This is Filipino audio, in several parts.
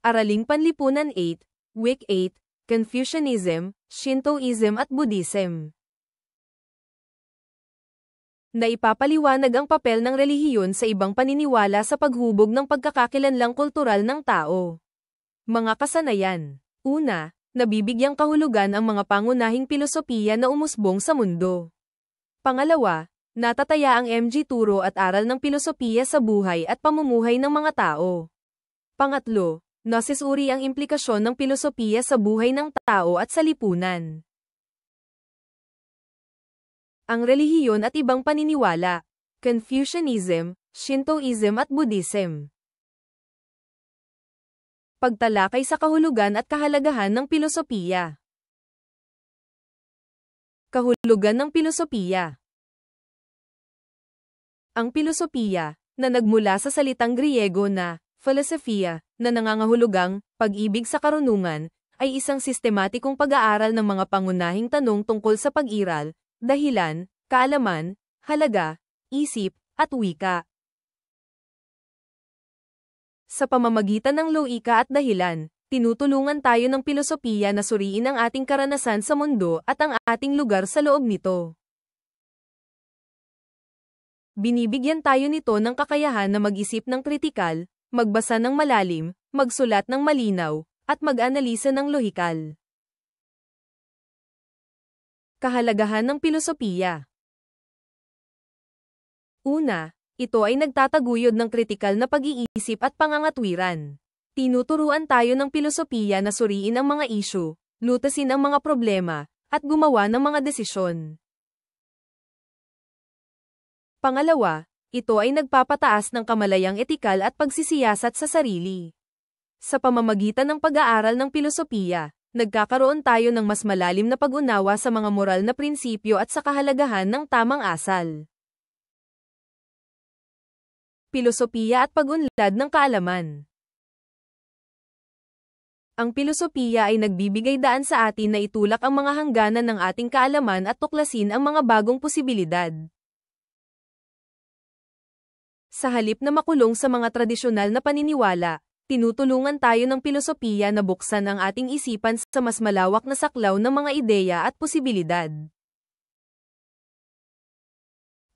Araling Panlipunan 8, Week 8, Confucianism, Shintoism at Buddhism. Naipapaliwanag ang papel ng relihiyon sa ibang paniniwala sa paghubog ng pagkakakilanlang kultural ng tao. Mga kasanayan. Una, nabibigyang kahulugan ang mga pangunahing pilosopiya na umusbong sa mundo. Pangalawa, natataya ang MG turo at aral ng pilosopiya sa buhay at pamumuhay ng mga tao. Pangatlo, nasusuri ang implikasyon ng pilosopiya sa buhay ng tao at sa lipunan. Ang relihiyon at ibang paniniwala, Confucianism, Shintoism at Buddhism. Pagtalakay sa kahulugan at kahalagahan ng pilosopiya. Kahulugan ng pilosopiya. Ang pilosopiya, na nagmula sa salitang Griego na philosophia, na nangangahulugang pag-ibig sa karunungan, ay isang sistematikong pag-aaral ng mga pangunahing tanong tungkol sa pag-iral, dahilan, kaalaman, halaga, isip, at wika. Sa pamamagitan ng loika at dahilan, tinutulungan tayo ng pilosopiya na suriin ang ating karanasan sa mundo at ang ating lugar sa loob nito. Binibigyan tayo nito ng kakayahan na mag-isip ng kritikal, magbasa ng malalim, magsulat ng malinaw, at mag-analisa ng lohikal. Kahalagahan ng pilosopiya. Una, ito ay nagtataguyod ng kritikal na pag-iisip at pangangatwiran. Tinuturuan tayo ng pilosopiya na suriin ang mga isyu, lutasin ang mga problema, at gumawa ng mga desisyon. Pangalawa, ito ay nagpapataas ng kamalayang etikal at pagsisiyasat sa sarili. Sa pamamagitan ng pag-aaral ng pilosopiya, nagkakaroon tayo ng mas malalim na pag-unawa sa mga moral na prinsipyo at sa kahalagahan ng tamang asal. Pilosopiya at pag-unlad ng kaalaman. Ang pilosopiya ay nagbibigay daan sa atin na itulak ang mga hangganan ng ating kaalaman at tuklasin ang mga bagong posibilidad. Sa halip na makulong sa mga tradisyonal na paniniwala, tinutulungan tayo ng pilosopiya na buksan ang ating isipan sa mas malawak na saklaw ng mga ideya at posibilidad.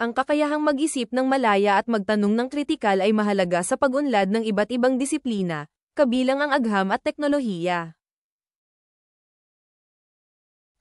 Ang kakayahang mag-isip ng malaya at magtanong ng kritikal ay mahalaga sa pag-unlad ng iba't ibang disiplina, kabilang ang agham at teknolohiya.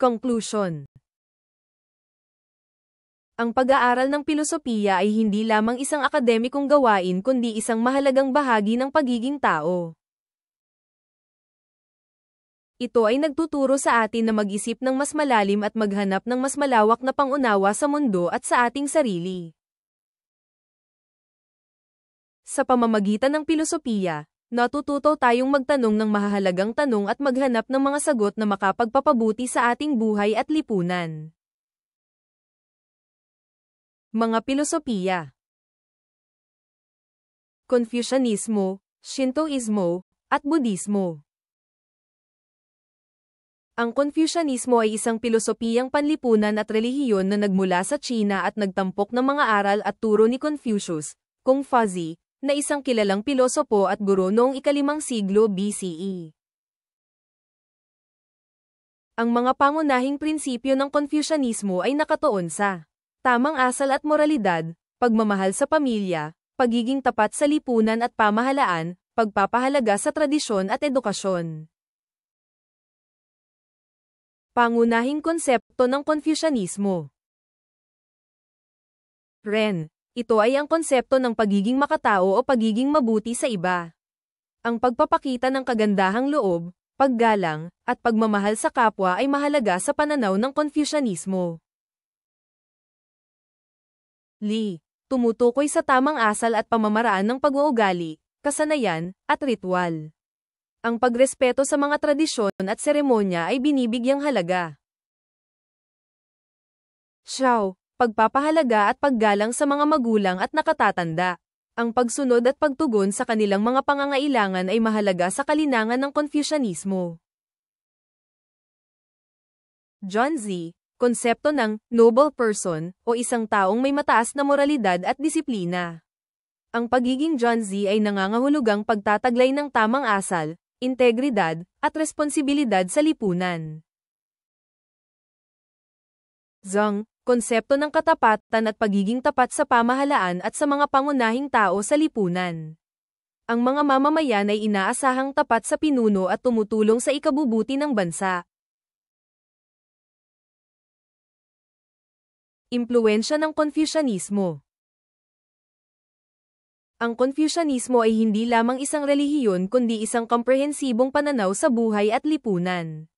Conclusion. Ang pag-aaral ng pilosopiya ay hindi lamang isang akademikong gawain kundi isang mahalagang bahagi ng pagiging tao. Ito ay nagtuturo sa atin na mag-isip ng mas malalim at maghanap ng mas malawak na pangunawa sa mundo at sa ating sarili. Sa pamamagitan ng pilosopiya, natututo tayong magtanong ng mahahalagang tanong at maghanap ng mga sagot na makapagpapabuti sa ating buhay at lipunan. Mga pilosopiya. Confucianismo, Shintoismo, at Buddhismo. Ang Confucianismo ay isang pilosopiyang panlipunan at relihiyon na nagmula sa China at nagtampok ng mga aral at turo ni Confucius, Kung Fuzi, na isang kilalang pilosopo at guro noong ika-5 siglo BCE. Ang mga pangunahing prinsipyo ng Confucianismo ay nakatuon sa tamang asal at moralidad, pagmamahal sa pamilya, pagiging tapat sa lipunan at pamahalaan, pagpapahalaga sa tradisyon at edukasyon. Pangunahing konsepto ng Confucianismo. Ren, ito ay ang konsepto ng pagiging makatao o pagiging mabuti sa iba. Ang pagpapakita ng kagandahang loob, paggalang, at pagmamahal sa kapwa ay mahalaga sa pananaw ng Confucianismo. Li, tumutukoy sa tamang asal at pamamaraan ng pag-uugali, kasanayan, at ritual. Ang pagrespeto sa mga tradisyon at seremonya ay binibigyang halaga. Xiao, pagpapahalaga at paggalang sa mga magulang at nakatatanda. Ang pagsunod at pagtugon sa kanilang mga pangangailangan ay mahalaga sa kalinangan ng Confucianismo. Zhuangzi, konsepto ng noble person o isang taong may mataas na moralidad at disiplina. Ang pagiging Zhuangzi ay nangangahulugang pagtataglay ng tamang asal, integridad, at responsibilidad sa lipunan. Konsepto ng katapatan at pagiging tapat sa pamahalaan at sa mga pangunahing tao sa lipunan. Ang mga mamamayan ay inaasahang tapat sa pinuno at tumutulong sa ikabubuti ng bansa. Impluwensya ng Konfusyanismo. Ang Konfusyanismo ay hindi lamang isang relihiyon kundi isang komprehensibong pananaw sa buhay at lipunan.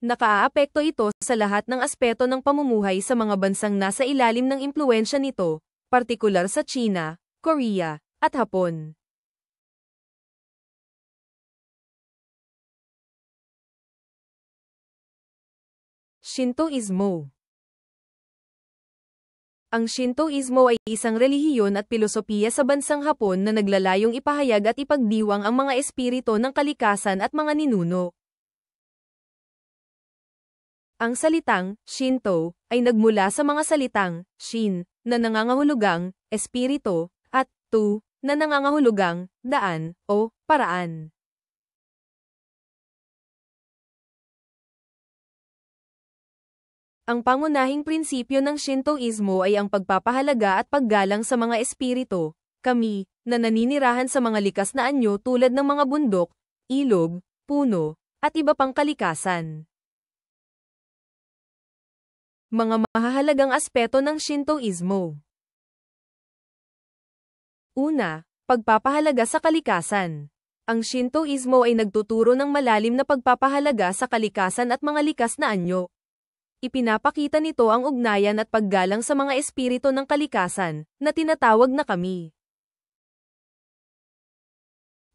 Nakaaapekto ito sa lahat ng aspeto ng pamumuhay sa mga bansang nasa ilalim ng impluwensya nito, partikular sa China, Korea, at Hapon. Shintoismo. Ang Shintoismo ay isang relihiyon at pilosopiya sa bansang Hapon na naglalayong ipahayag at ipagdiwang ang mga espiritu ng kalikasan at mga ninuno. Ang salitang Shinto ay nagmula sa mga salitang Shin na nangangahulugang espiritu at To na nangangahulugang daan o paraan. Ang pangunahing prinsipyo ng Shintoismo ay ang pagpapahalaga at paggalang sa mga espiritu, kami, na naninirahan sa mga likas na anyo tulad ng mga bundok, ilog, puno, at iba pang kalikasan. Mga mahahalagang aspeto ng Shintoismo. Una, pagpapahalaga sa kalikasan. Ang Shintoismo ay nagtuturo ng malalim na pagpapahalaga sa kalikasan at mga likas na anyo. Ipinapakita nito ang ugnayan at paggalang sa mga espiritu ng kalikasan, na tinatawag na kami.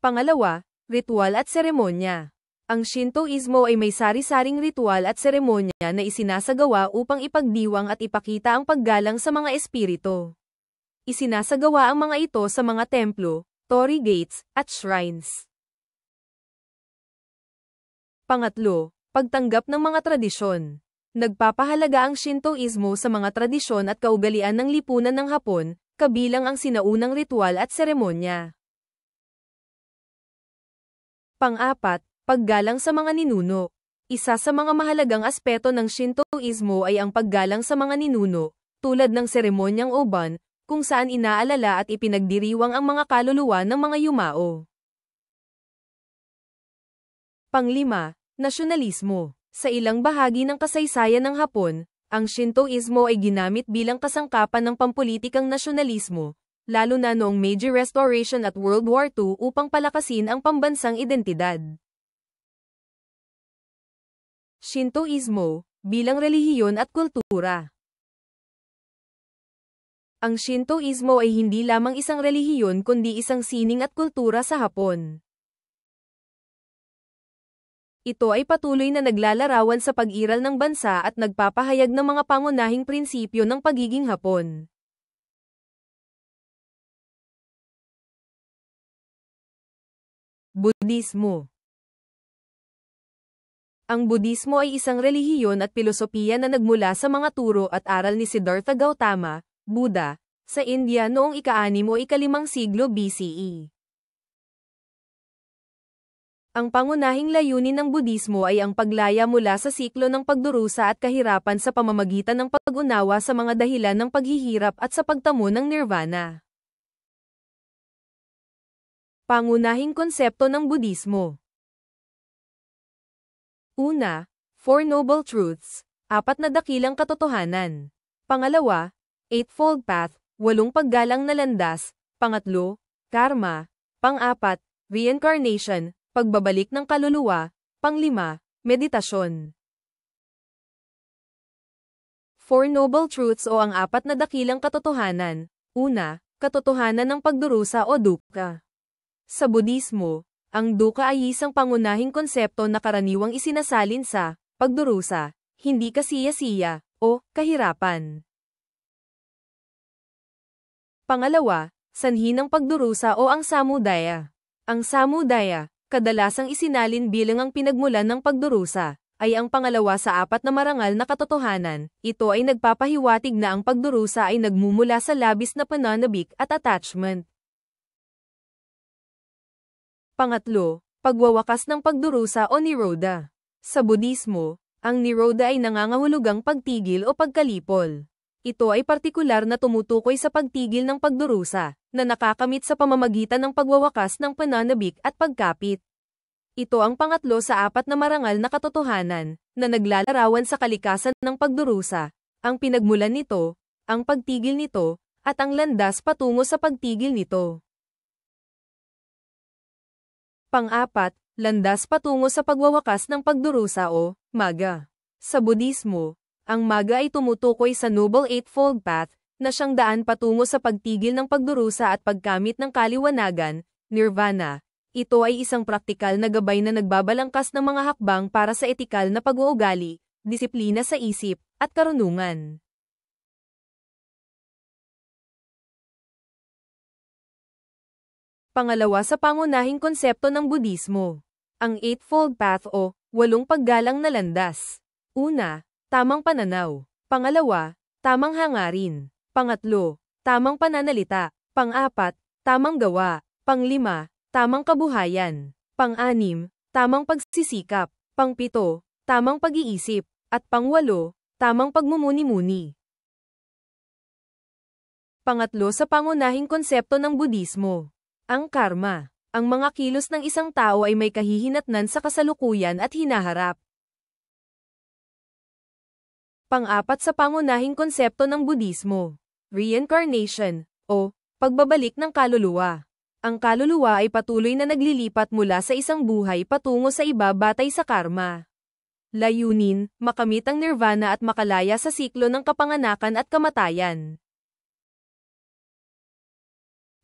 Pangalawa, ritual at seremonya. Ang Shintoismo ay may sari-saring ritual at seremonya na isinasagawa upang ipagdiwang at ipakita ang paggalang sa mga espiritu. Isinasagawa ang mga ito sa mga templo, torii gates, at shrines. Pangatlo, pagtanggap ng mga tradisyon. Nagpapahalaga ang Shintoismo sa mga tradisyon at kaugalian ng lipunan ng Hapon, kabilang ang sinaunang ritual at seremonya. Pang-apat, paggalang sa mga ninuno. Isa sa mga mahalagang aspeto ng Shintoismo ay ang paggalang sa mga ninuno, tulad ng seremonyang Oban, kung saan inaalala at ipinagdiriwang ang mga kaluluwa ng mga yumao. Panglima, nasyonalismo. Sa ilang bahagi ng kasaysayan ng Hapon, ang Shintoismo ay ginamit bilang kasangkapan ng pampulitikang nasyonalismo, lalo na noong Meiji Restoration at World War II upang palakasin ang pambansang identidad. Shintoismo, bilang relihiyon at kultura. Ang Shintoismo ay hindi lamang isang relihiyon kundi isang sining at kultura sa Hapon. Ito ay patuloy na naglalarawan sa pag-iral ng bansa at nagpapahayag ng mga pangunahing prinsipyo ng pagiging Hapon. Budismo. Ang Budismo ay isang relihiyon at pilosopiya na nagmula sa mga turo at aral ni Siddhartha Gautama, Buddha, sa India noong ika-6 o ika-5 siglo BCE. Ang pangunahing layunin ng Budismo ay ang paglaya mula sa siklo ng pagdurusa at kahirapan sa pamamagitan ng pag-unawa sa mga dahilan ng paghihirap at sa pagtamo ng nirvana. Pangunahing konsepto ng Budismo. Una, Four Noble Truths, 4 na dakilang katotohanan. Pangalawa, Eightfold Path, 8 paggalang na landas. Pangatlo, Karma. Pang-4, Reincarnation, pagbabalik ng kaluluwa. Pang-5, meditasyon. Four Noble Truths o ang 4 na dakilang katotohanan. Una, katotohanan ng pagdurusa o dukkha. Sa Budismo, ang dukkha ay isang pangunahing konsepto na karaniwang isinasalin sa pagdurusa, hindi kasiya-siya, o kahirapan. Pangalawa, sanhi ng pagdurusa o ang samudaya. Ang samudaya, kadalasang isinalin bilang ang pinagmulan ng pagdurusa, ay ang pangalawa sa 4 na marangal na katotohanan. Ito ay nagpapahiwatig na ang pagdurusa ay nagmumula sa labis na pananabik at attachment. Pangatlo, pagwawakas ng pagdurusa o niroda. Sa Budismo, ang niroda ay nangangahulugang pagtigil o pagkalipol. Ito ay partikular na tumutukoy sa pagtigil ng pagdurusa, na nakakamit sa pamamagitan ng pagwawakas ng pananabik at pagkapit. Ito ang pangatlo sa apat na marangal na katotohanan, na naglalarawan sa kalikasan ng pagdurusa, ang pinagmulan nito, ang pagtigil nito, at ang landas patungo sa pagtigil nito. Pang-apat, landas patungo sa pagwawakas ng pagdurusa o Magga. Sa Budismo, ang Magga ay tumutukoy sa Noble Eightfold Path, na siyang daan patungo sa pagtigil ng pagdurusa at pagkamit ng kaliwanagan, nirvana. Ito ay isang praktikal na gabay na nagbabalangkas ng mga hakbang para sa etikal na pag-uugali, disiplina sa isip, at karunungan. Pangalawa sa pangunahing konsepto ng Budismo, ang Eightfold Path o 8 paggalang na landas. Una, tamang pananaw. Pangalawa, tamang hangarin. Pangatlo, tamang pananalita. Pang-apat, tamang gawa. Pang-lima, tamang kabuhayan. Pang-anim, tamang pagsisikap. Pang-pito, tamang pag-iisip. At pang-walo, tamang pagmumuni-muni. Pangatlo sa pangunahing konsepto ng Budismo, ang karma. Ang mga kilos ng isang tao ay may kahihinatnan sa kasalukuyan at hinaharap. Pang-apat sa pangunahing konsepto ng Budismo, reincarnation, o pagbabalik ng kaluluwa. Ang kaluluwa ay patuloy na naglilipat mula sa isang buhay patungo sa iba batay sa karma. Layunin, makamit ang nirvana at makalaya sa siklo ng kapanganakan at kamatayan.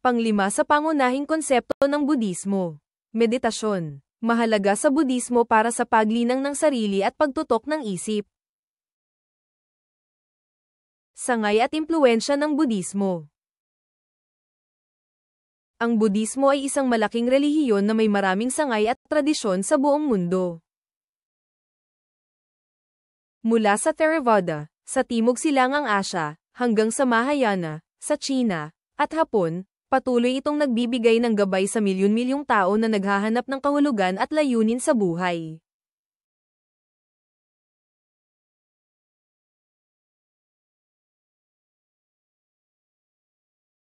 Pang-lima sa pangunahing konsepto ng Budismo, meditasyon. Mahalaga sa Budismo para sa paglinang ng sarili at pagtutok ng isip. Sangay at impluwensya ng Budismo. Ang Budismo ay isang malaking relihiyon na may maraming sangay at tradisyon sa buong mundo. Mula sa Theravada, sa Timog Silangang Asya, hanggang sa Mahayana, sa China, at Hapon, patuloy itong nagbibigay ng gabay sa milyon-milyong tao na naghahanap ng kahulugan at layunin sa buhay.